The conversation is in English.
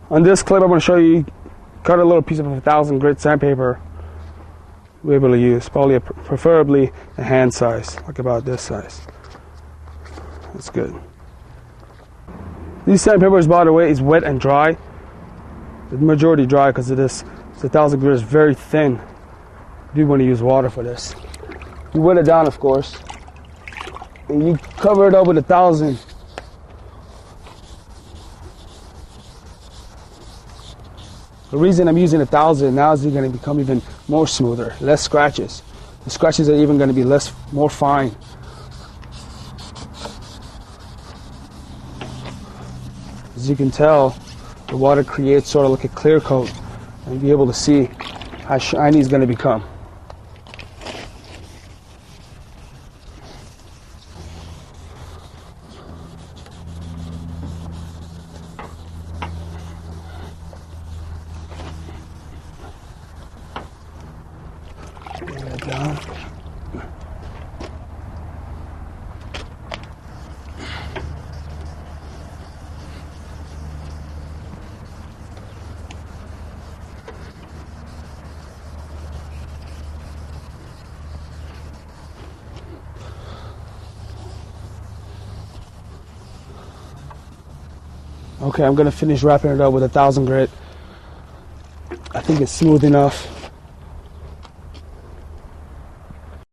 On this clip, I'm going to show you cut a little piece of 1000 grit sandpaper we're able to use, probably preferably a hand size, like about this size. That's good. These sandpapers, by the way, is wet and dry. The majority dry because of this. It's 1000 grit is very thin. You do want to use water for this. You wet it down, of course, and you cover it up with 1000. The reason I'm using 1000 now is it's going to become even more smoother, less scratches. The scratches are even going to be more fine. As you can tell, the water creates sort of like a clear coat, and you'll be able to see how shiny it's going to become. Down. Okay, I'm gonna finish wrapping it up with 1000 grit. I think it's smooth enough.